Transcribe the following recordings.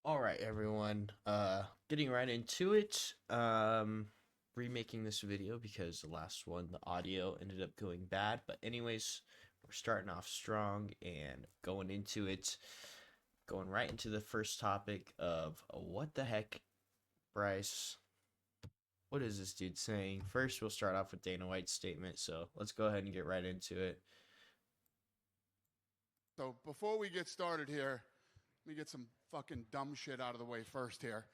All right, everyone. Getting right into it. Remaking this video because the last one, the audio ended up going bad. But anyways, we're starting off strong and going into it. Going right into the first topic of what the heck, Bryce? What is this dude saying? First, we'll start off with Dana White's statement. So let's go ahead and get right into it. So before we get started here, let me get some fucking dumb shit out of the way first here.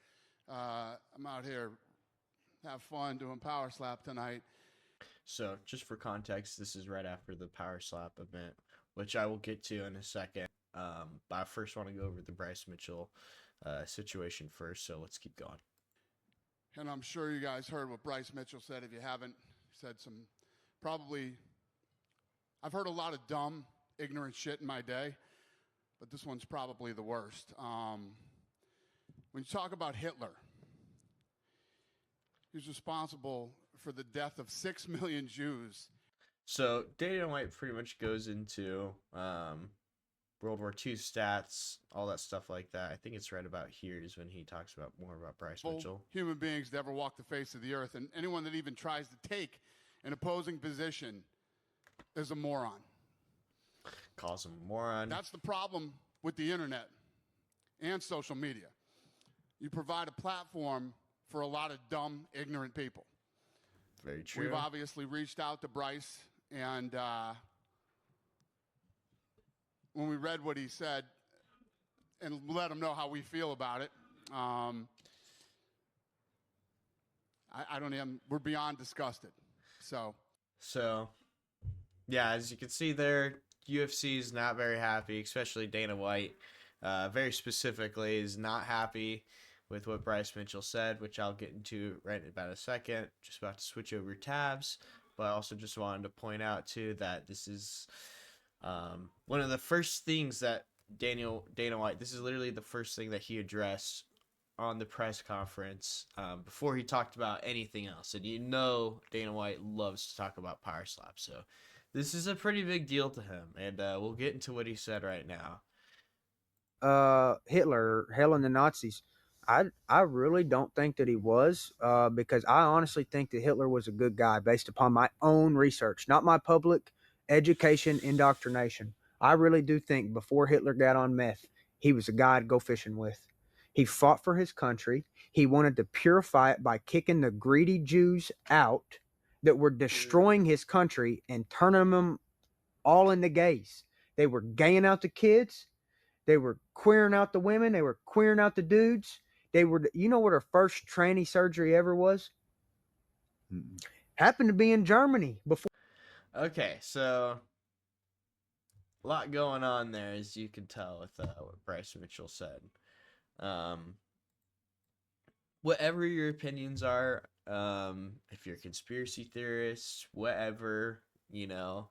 I'm out here, have fun doing Powerslap tonight. So, just for context, this is right after the Powerslap event, which I will get to in a second. But I first want to go over the Bryce Mitchell situation first. So let's keep going. And I'm sure you guys heard what Bryce Mitchell said. If you haven't, he said some probably, I've heard a lot of dumb, ignorant shit in my day, but this one's probably the worst. When you talk about Hitler, he's responsible for the death of 6 million Jews. So Dana White pretty much goes into World War II stats, all that stuff like that. I think it's right about here is when he talks about more about Bryce Mitchell. Human beings to ever walk the face of the earth, and anyone that even tries to take an opposing position is a moron. Calls him a moron. That's the problem with the internet and social media. You provide a platform for a lot of dumb, ignorant people. Very true. We've obviously reached out to Bryce, and when we read what he said and let him know how we feel about it, I don't even, we're beyond disgusted. So, yeah, as you can see there, UFC is not very happy, especially Dana White. Very specifically, is not happy with what Bryce Mitchell said, which I'll get into right in about a second. Just about to switch over tabs, but I also just wanted to point out too that this is one of the first things that Dana White. This is literally the first thing that he addressed on the press conference before he talked about anything else. And you know Dana White loves to talk about Powerslap, so this is a pretty big deal to him, and we'll get into what he said right now. Hitler, hell in the Nazis. I really don't think that he was, because I honestly think that Hitler was a good guy based upon my own research, not my public education indoctrination. I really do think before Hitler got on meth, he was a guy I'd go fishing with. He fought for his country. He wanted to purify it by kicking the greedy Jews out that were destroying his country and turning them all into gays. They were gaying out the kids. They were queering out the women. They were queering out the dudes. They were, you know what her first tranny surgery ever was? Happened to be in Germany before. Okay, so a lot going on there, as you can tell with what Bryce Mitchell said. Whatever your opinions are, if you're conspiracy theorists, whatever, your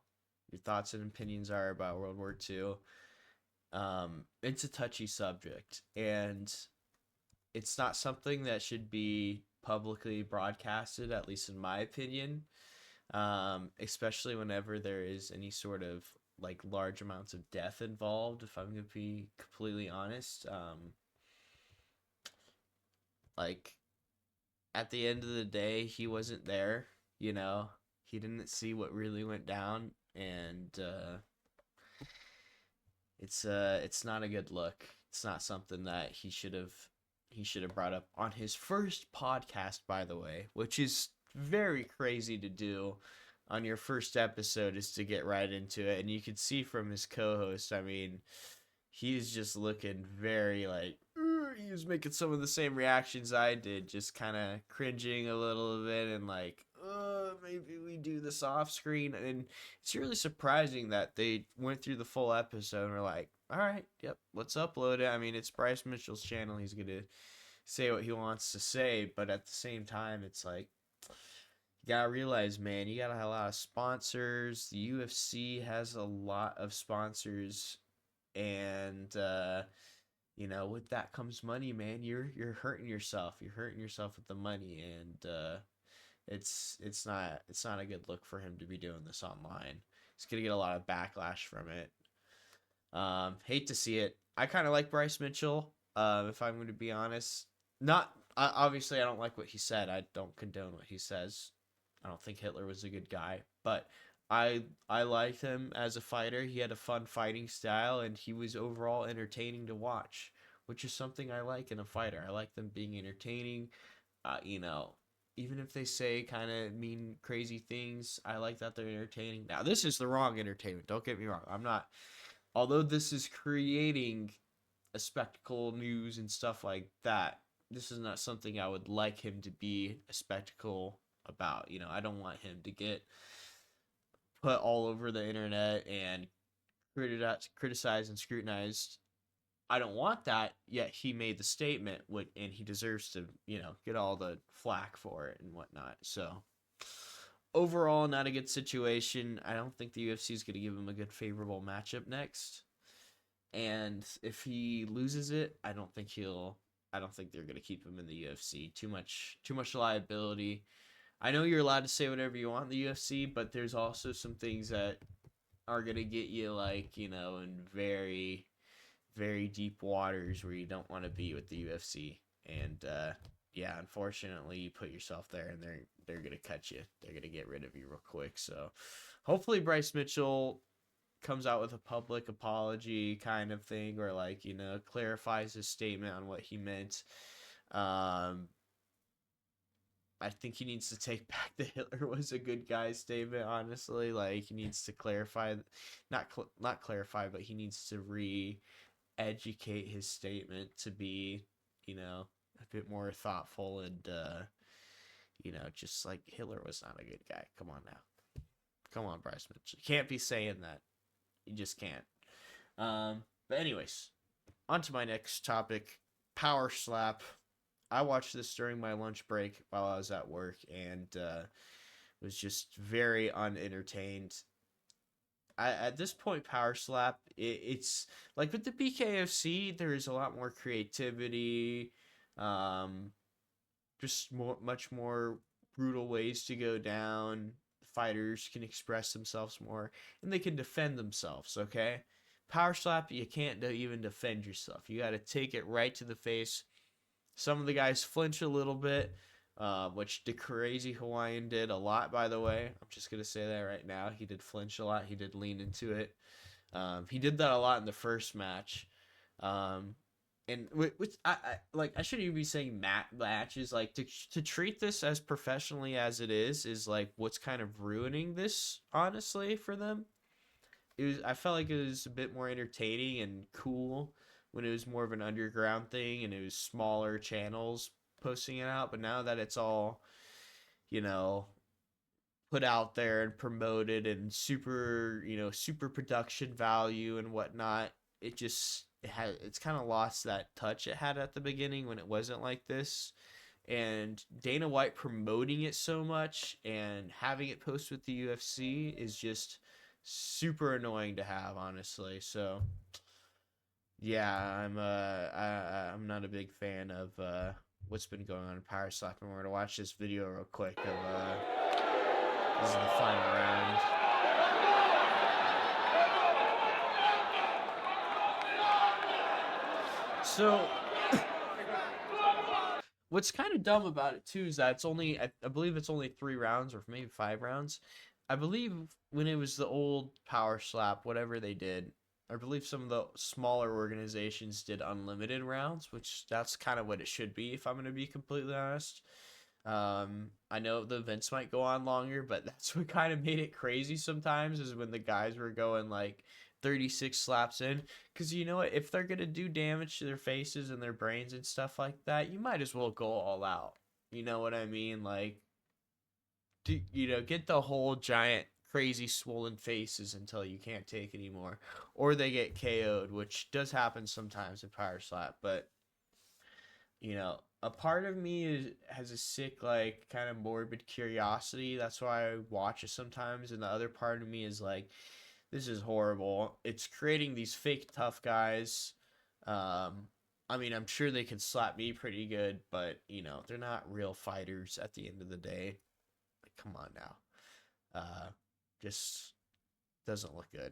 thoughts and opinions are about World War II, it's a touchy subject, and it's not something that should be publicly broadcasted, at least in my opinion, especially whenever there is any sort of like large amounts of death involved, if I'm going to be completely honest. Like, at the end of the day, he wasn't there, he didn't see what really went down, and it's not a good look. It's not something that he should have brought up on his first podcast, by the way, which is very crazy to do on your first episode, is to get right into it. And you can see from his co-host, I mean, he's just looking very like, he was making some of the same reactions I did, just kind of cringing a little bit and like, maybe we do this off screen. And it's really surprising that they went through the full episode and were like, all right, yep, let's upload it. I mean, it's Bryce Mitchell's channel. He's going to say what he wants to say. But at the same time, it's like, you got to realize, man, you got to have a lot of sponsors. The UFC has a lot of sponsors. And, with that comes money, man. You're hurting yourself. You're hurting yourself with the money, and it's not a good look for him to be doing this online. He's gonna get a lot of backlash from it. Hate to see it. I kind of like Bryce Mitchell. If I'm going to be honest, not obviously I don't like what he said. I don't condone what he says. I don't think Hitler was a good guy, but I liked him as a fighter. He had a fun fighting style, and he was overall entertaining to watch, which is something I like in a fighter. I like them being entertaining. You know, even if they say kind of mean, crazy things, I like that they're entertaining. Now, this is the wrong entertainment. Don't get me wrong. I'm not. Although this is creating a spectacle, news, and stuff like that, this is not something I would like him to be a spectacle about. You know, I don't want him to get put all over the internet and criticized and scrutinized. I don't want that, yet he made the statement, and he deserves to, get all the flack for it and whatnot. So, overall, not a good situation. I don't think the UFC is going to give him a good, favorable matchup next. And if he loses it, I don't think they're going to keep him in the UFC. Too much liability. I know you're allowed to say whatever you want in the UFC, but there's also some things that are going to get you, in very, very deep waters where you don't want to be with the UFC. And, yeah, unfortunately, you put yourself there, and they're going to cut you. They're going to get rid of you real quick. So, hopefully Bryce Mitchell comes out with a public apology kind of thing, or clarifies his statement on what he meant. I think he needs to take back the Hitler was a good guy statement, honestly. He needs to clarify, not clarify, but he needs to re-educate his statement to be, a bit more thoughtful and, just like Hitler was not a good guy. Come on now. Come on, Bryce Mitchell. You can't be saying that. You just can't. But anyways, on to my next topic, Powerslap. I watched this during my lunch break while I was at work, and was just very unentertained. At this point, Powerslap, it's like with the BKFC, there is a lot more creativity, just much more brutal ways to go down. Fighters can express themselves more, and they can defend themselves. Okay, Powerslap, you can't even defend yourself. You got to take it right to the face. Some of the guys flinch a little bit, which the crazy Hawaiian did a lot, by the way. I'm just going to say that right now. He did flinch a lot. He did lean into it. He did that a lot in the first match. And which I shouldn't even be saying matches. To treat this as professionally as it is what's kind of ruining this, honestly, for them. I felt like it was a bit more entertaining and cool when it was more of an underground thing and it was smaller channels posting it out. But now that it's all, put out there and promoted and super, super production value and whatnot, it's kind of lost that touch it had at the beginning when it wasn't like this. And Dana White promoting it so much and having it post with the UFC is just super annoying to have, honestly. So yeah, I'm not a big fan of what's been going on in Powerslap, and we're gonna watch this video real quick of this is the final round. So what's kind of dumb about it too is that it's only I believe it's only 3 rounds or maybe 5 rounds. I believe when it was the old Powerslap, whatever they did, I believe some of the smaller organizations did unlimited rounds, which that's kind of what it should be, if I'm going to be completely honest. I know the events might go on longer, but that's what kind of made it crazy sometimes, is when the guys were going 36 slaps in. Because you know what? If they're going to do damage to their faces and their brains and stuff like that, you might as well go all out. You know what I mean? Get the whole giant crazy swollen faces until you can't take anymore, or they get KO'd, which does happen sometimes in Powerslap. But a part of me has a sick kind of morbid curiosity. That's why I watch it sometimes, and the other part of me is this is horrible. It's creating these fake tough guys. I mean, I'm sure they can slap me pretty good, but they're not real fighters at the end of the day. Come on now. Just doesn't look good.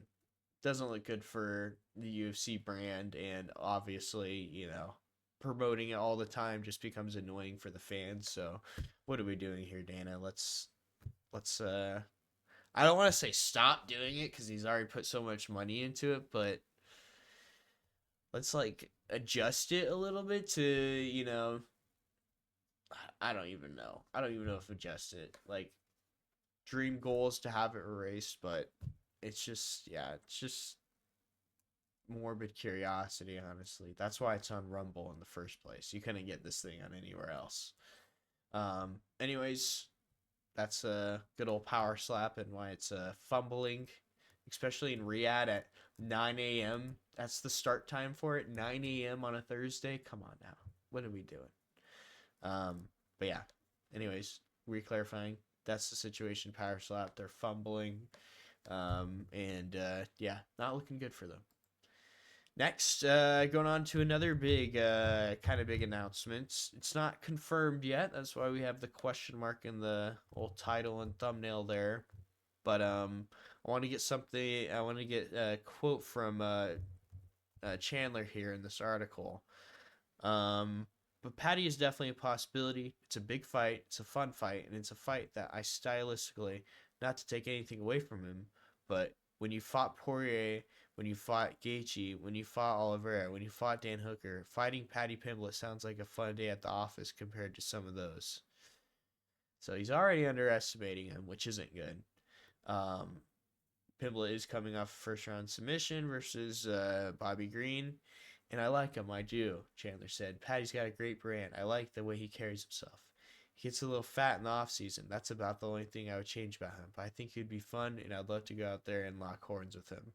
Doesn't look good for the UFC brand, and obviously, promoting it all the time just becomes annoying for the fans. So what are we doing here, Dana? Let's I don't want to say stop doing it because he's already put so much money into it, but let's like adjust it a little bit to, I don't even know. I don't even know if adjust it. Like dream goal is to have it erased, but it's just morbid curiosity, honestly. That's why it's on Rumble in the first place. You couldn't get this thing on anywhere else. Anyways, that's a good old Powerslap and why it's fumbling, especially in Riyadh at 9 a.m. That's the start time for it. 9 a.m. on a Thursday. Come on now. What are we doing? But yeah. Anyways, re-clarifying. That's the situation. Powerslap. They're fumbling. Yeah, not looking good for them. Next, going on to another big, kind of big announcement. It's not confirmed yet. That's why we have the question mark in the old title and thumbnail there. But I want to get something. I want to get a quote from Chandler here in this article. But Patty is definitely a possibility. It's a big fight. It's a fun fight, and it's a fight that I stylistically, not to take anything away from him, but when you fought Poirier, when you fought Gaethje, when you fought Oliveira, when you fought Dan Hooker, fighting Paddy Pimblett sounds like a fun day at the office compared to some of those. So he's already underestimating him, which isn't good. Pimblett is coming off a first round submission versus Bobby Green, and I like him. I do, Chandler said. Paddy's got a great brand. I like the way he carries himself. He gets a little fat in the off season. That's about the only thing I would change about him. But I think he'd be fun, and I'd love to go out there and lock horns with him.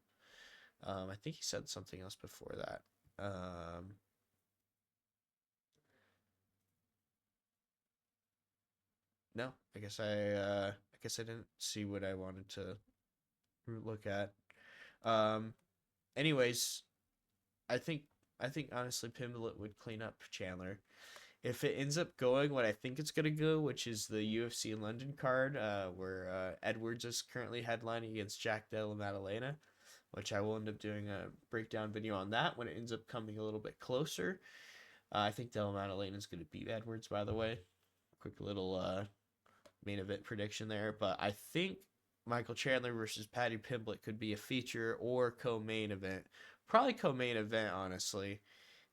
I think he said something else before that. No, I guess I didn't see what I wanted to look at. Anyways, I think I think honestly Pimblett would clean up Chandler. If it ends up going what I think it's gonna go, which is the UFC London card, where Edwards is currently headlining against Jack Della Maddalena, which I will end up doing a breakdown video on that when it ends up coming a little bit closer. I think Della Maddalena is gonna beat Edwards, by the way. Quick little main event prediction there, but I think Michael Chandler versus Paddy Pimblett could be a feature or co-main event. Probably co-main event, honestly.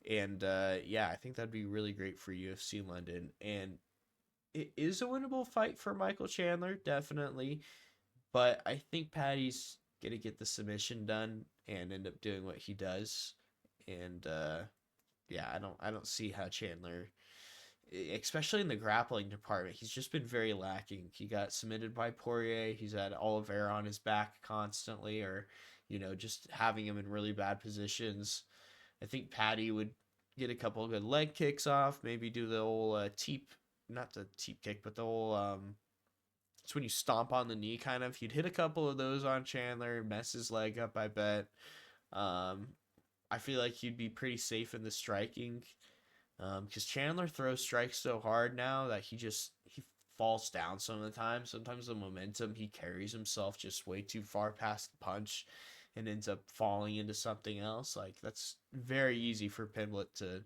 And yeah, I think that'd be really great for UFC London. And it is a winnable fight for Michael Chandler, definitely. But I think Paddy's gonna get the submission done and end up doing what he does. And yeah, I don't see how Chandler, especially in the grappling department, he's just been very lacking. He got submitted by Poirier. He's had Oliveira on his back constantly, or just having him in really bad positions. I think Paddy would get a couple of good leg kicks off, maybe do the old teep, not the teep kick, but the old it's when you stomp on the knee kind of. He'd hit a couple of those on Chandler, mess his leg up, I bet. I feel like he'd be pretty safe in the striking. Because Chandler throws strikes so hard now that he falls down some of the time. Sometimes the momentum, he carries himself just way too far past the punch and ends up falling into something else. Like that's very easy for Pimblett to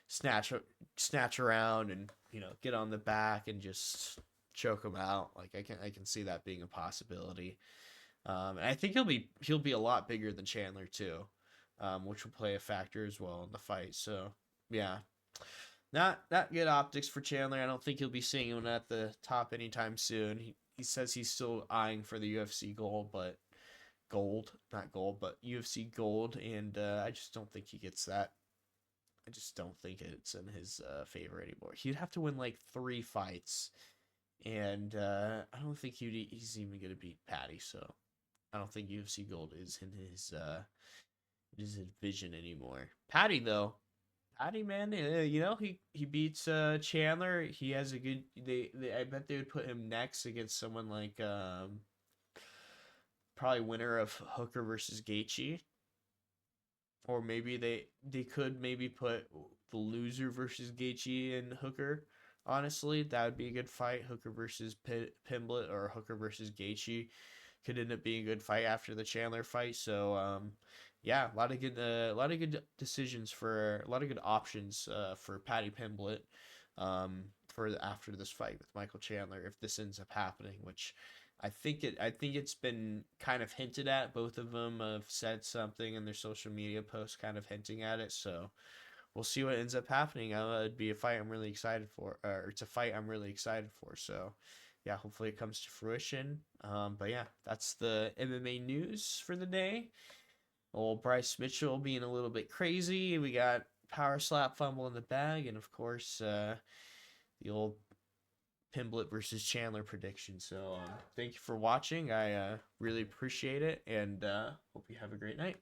snatch around and get on the back and just choke him out. Like I can see that being a possibility. And I think he'll be a lot bigger than Chandler too, which will play a factor as well in the fight. So yeah, not good optics for Chandler. I don't think he'll be seeing him at the top anytime soon. He says he's still eyeing for the UFC not gold, but UFC gold, and I just don't think he gets that. I just don't think it's in his favor anymore. He'd have to win like 3 fights, and I don't think he's even gonna beat Paddy. So I don't think UFC gold is in his vision anymore. Paddy though. Paddy, man, he beats Chandler. He has a good. I bet they would put him next against someone like probably winner of Hooker versus Gaethje, or maybe they could maybe put the loser versus Gaethje and Hooker. Honestly, that would be a good fight. Hooker versus Pimblett or Hooker versus Gaethje could end up being a good fight after the Chandler fight. So yeah, a lot of good decisions for a lot of good options for Patty Pimblett for after this fight with Michael Chandler if this ends up happening, which I think it's been kind of hinted at. Both of them have said something in their social media posts, kind of hinting at it. So we'll see what ends up happening. It'd be a fight I'm really excited for, or it's a fight I'm really excited for. So yeah, hopefully it comes to fruition. But yeah, that's the MMA news for the day. Old Bryce Mitchell being a little bit crazy. We got Powerslap fumble in the bag, and of course the old Pimblett versus Chandler prediction. So thank you for watching. I really appreciate it, and hope you have a great night.